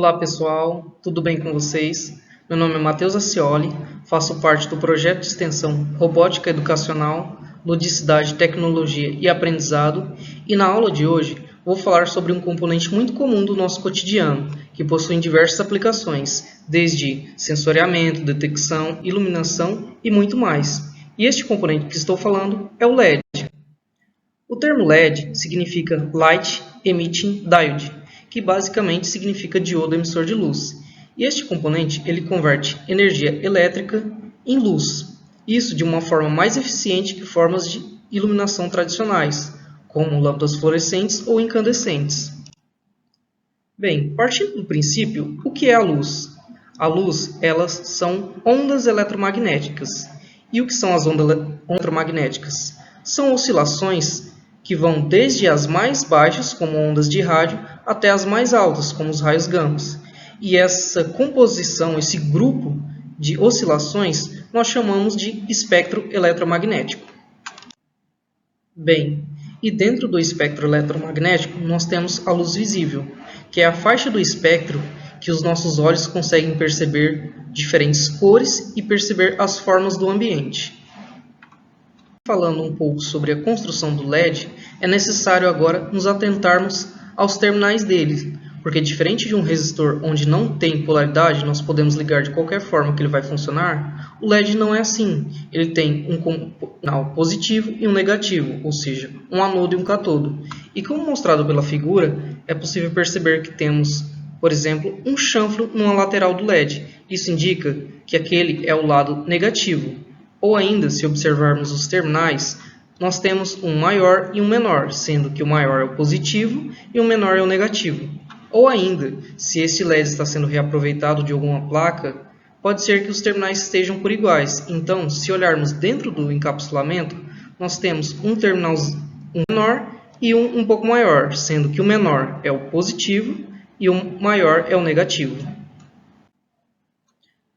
Olá pessoal, tudo bem com vocês? Meu nome é Matheus Acioli, faço parte do projeto de extensão Robótica Educacional, Ludicidade, Tecnologia e Aprendizado e na aula de hoje vou falar sobre um componente muito comum do nosso cotidiano, que possui diversas aplicações, desde sensoriamento, detecção, iluminação e muito mais. E este componente que estou falando é o LED. O termo LED significa Light Emitting Diode, que basicamente significa diodo emissor de luz. E este componente ele converte energia elétrica em luz. Isso de uma forma mais eficiente que formas de iluminação tradicionais, como lâmpadas fluorescentes ou incandescentes. Bem, partindo do princípio, o que é a luz? A luz, elas são ondas eletromagnéticas. E o que são as ondas eletromagnéticas? São oscilações que vão desde as mais baixas, como ondas de rádio, até as mais altas, como os raios gama. E essa composição, esse grupo de oscilações, nós chamamos de espectro eletromagnético. Bem, e dentro do espectro eletromagnético, nós temos a luz visível, que é a faixa do espectro que os nossos olhos conseguem perceber diferentes cores e perceber as formas do ambiente. Falando um pouco sobre a construção do LED, é necessário agora nos atentarmos aos terminais dele, porque diferente de um resistor onde não tem polaridade, nós podemos ligar de qualquer forma que ele vai funcionar, o LED não é assim. Ele tem um terminal positivo e um negativo, ou seja, um anodo e um catodo. E como mostrado pela figura, é possível perceber que temos, por exemplo, um chanfro numa lateral do LED. Isso indica que aquele é o lado negativo. Ou ainda, se observarmos os terminais, nós temos um maior e um menor, sendo que o maior é o positivo e o menor é o negativo. Ou ainda, se esse LED está sendo reaproveitado de alguma placa, pode ser que os terminais estejam por iguais. Então, se olharmos dentro do encapsulamento, nós temos um terminal menor e um pouco maior, sendo que o menor é o positivo e o maior é o negativo.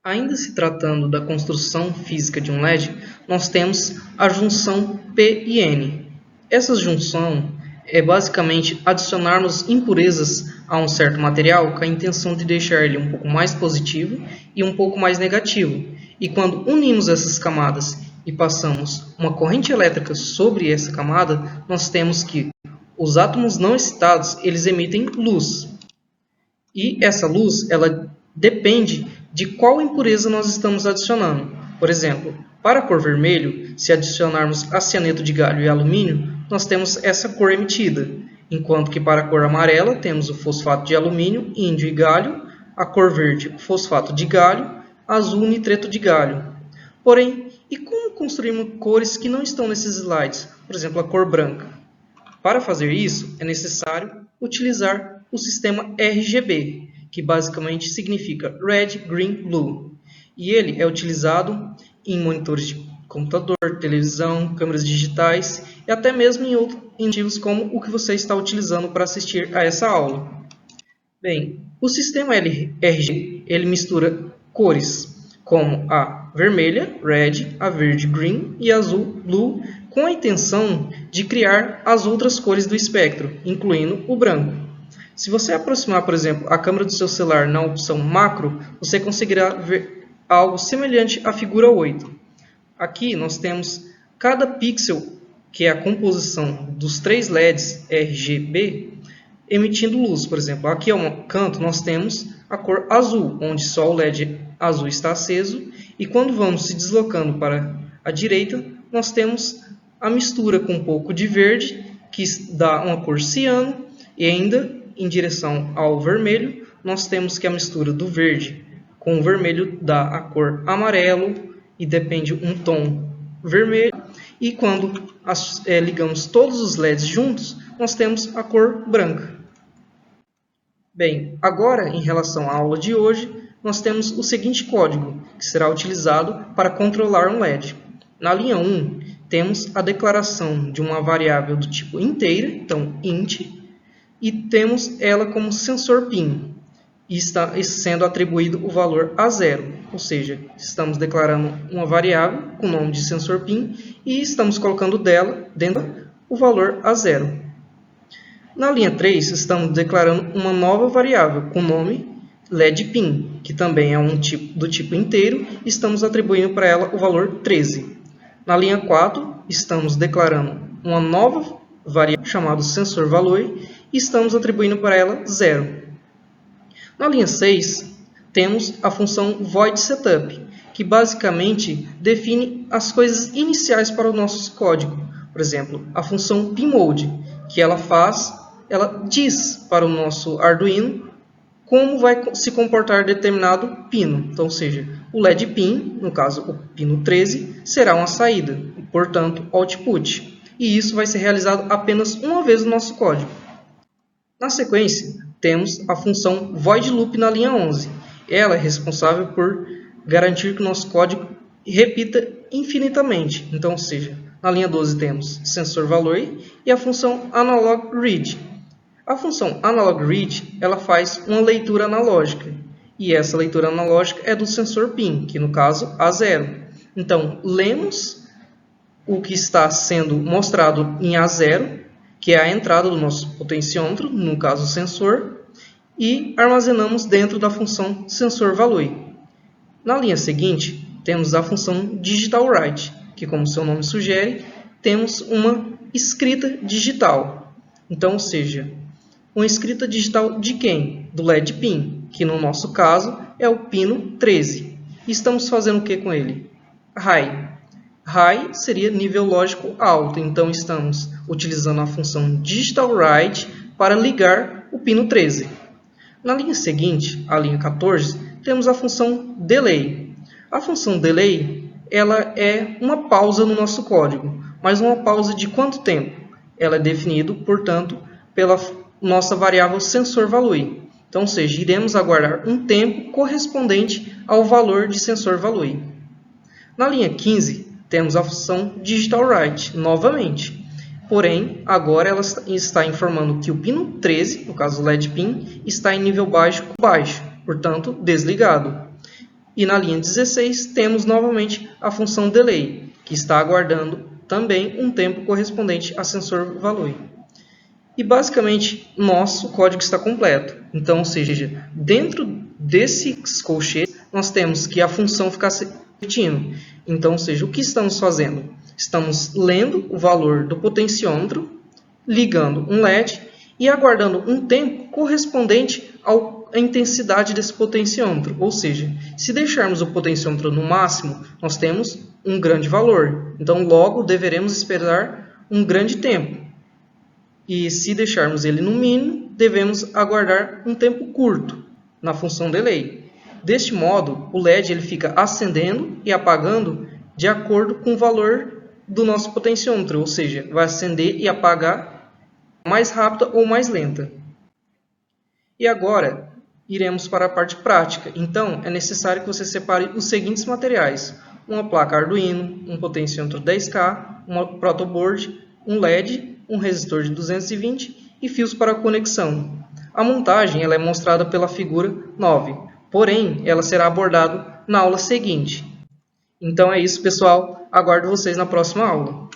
Ainda se tratando da construção física de um LED, nós temos a junção P e N. Essa junção é basicamente adicionarmos impurezas a um certo material com a intenção de deixar ele um pouco mais positivo e um pouco mais negativo. E quando unimos essas camadas e passamos uma corrente elétrica sobre essa camada, nós temos que os átomos não excitados eles emitem luz. E essa luz ela depende de qual impureza nós estamos adicionando. Por exemplo, para a cor vermelho, se adicionarmos acianeto de galho e alumínio, nós temos essa cor emitida. Enquanto que para a cor amarela, temos o fosfato de alumínio, índio e galho, a cor verde, o fosfato de galho, azul, nitreto de galho. Porém, e como construirmos cores que não estão nesses slides? Por exemplo, a cor branca. Para fazer isso, é necessário utilizar o sistema RGB, que basicamente significa Red, Green, Blue. E ele é utilizado em monitores de computador, televisão, câmeras digitais e até mesmo em outros dispositivos como o que você está utilizando para assistir a essa aula. Bem, o sistema RGB ele mistura cores como a vermelha, Red, a verde, Green e a azul, Blue, com a intenção de criar as outras cores do espectro, incluindo o branco. Se você aproximar, por exemplo, a câmera do seu celular na opção macro, você conseguirá ver algo semelhante à figura 8. Aqui nós temos cada pixel, que é a composição dos 3 LEDs RGB, emitindo luz. Por exemplo, aqui ao canto nós temos a cor azul, onde só o LED azul está aceso. E quando vamos se deslocando para a direita, nós temos a mistura com um pouco de verde, que dá uma cor ciano, e ainda em direção ao vermelho, nós temos que a mistura do verde com o vermelho dá a cor amarelo e depende um tom vermelho. E quando ligamos todos os LEDs juntos, nós temos a cor branca. Bem, agora em relação à aula de hoje, nós temos o seguinte código, que será utilizado para controlar um LED. Na linha 1, temos a declaração de uma variável do tipo inteira, então int, e temos ela como sensor PIN, e está sendo atribuído o valor a 0, ou seja, estamos declarando uma variável com o nome de sensor PIN e estamos colocando dela dentro o valor a 0. Na linha 3, estamos declarando uma nova variável com o nome LED PIN, que também é do tipo inteiro, estamos atribuindo para ela o valor 13. Na linha 4, estamos declarando uma nova variável chamada sensor valor e estamos atribuindo para ela 0. Na linha 6, temos a função voidSetup, que basicamente define as coisas iniciais para o nosso código. Por exemplo, a função pinMode, que ela diz para o nosso Arduino como vai se comportar determinado pino. Então, ou seja, o LED pin, no caso o pino 13, será uma saída, e portanto output. E isso vai ser realizado apenas uma vez no nosso código. Na sequência, temos a função voidLoop na linha 11. Ela é responsável por garantir que o nosso código repita infinitamente. Então, ou seja, na linha 12 temos sensor valor e a função analogRead. A função analogRead ela faz uma leitura analógica. E essa leitura analógica é do sensor PIN, que no caso A0. Então, lemos o que está sendo mostrado em A0, que é a entrada do nosso potenciômetro, no caso o sensor, e armazenamos dentro da função sensor valor. Na linha seguinte, temos a função digitalWrite, que como seu nome sugere, temos uma escrita digital. Então, ou seja, uma escrita digital de quem? Do LED PIN, que no nosso caso é o pino 13. E estamos fazendo o que com ele? High. High seria nível lógico alto, então estamos utilizando a função digitalWrite para ligar o pino 13. Na linha seguinte, a linha 14, temos a função delay. A função delay ela é uma pausa no nosso código, mas uma pausa de quanto tempo? Ela é definida, portanto, pela nossa variável sensor valor. Então, ou seja, iremos aguardar um tempo correspondente ao valor de sensor valor. Na linha 15, temos a função digitalWrite novamente. Porém, agora ela está informando que o pino 13, no caso o LED PIN, está em nível baixo, portanto desligado. E na linha 16 temos novamente a função delay, que está aguardando também um tempo correspondente a sensor valor. E basicamente nosso código está completo. Então, ou seja, dentro desses colchetes nós temos que a função ficar se repetindo. Então, ou seja, o que estamos fazendo? Estamos lendo o valor do potenciômetro, ligando um LED e aguardando um tempo correspondente à intensidade desse potenciômetro. Ou seja, se deixarmos o potenciômetro no máximo, nós temos um grande valor. Então, logo deveremos esperar um grande tempo. E se deixarmos ele no mínimo, devemos aguardar um tempo curto na função delay. Deste modo, o LED ele fica acendendo e apagando de acordo com o valor do nosso potenciômetro, ou seja, vai acender e apagar mais rápida ou mais lenta. E agora, iremos para a parte prática. Então, é necessário que você separe os seguintes materiais: uma placa Arduino, um potenciômetro 10K, uma protoboard, um LED, um resistor de 220 e fios para conexão. A montagem ela é mostrada pela figura 9, porém, ela será abordada na aula seguinte. Então é isso, pessoal. Aguardo vocês na próxima aula.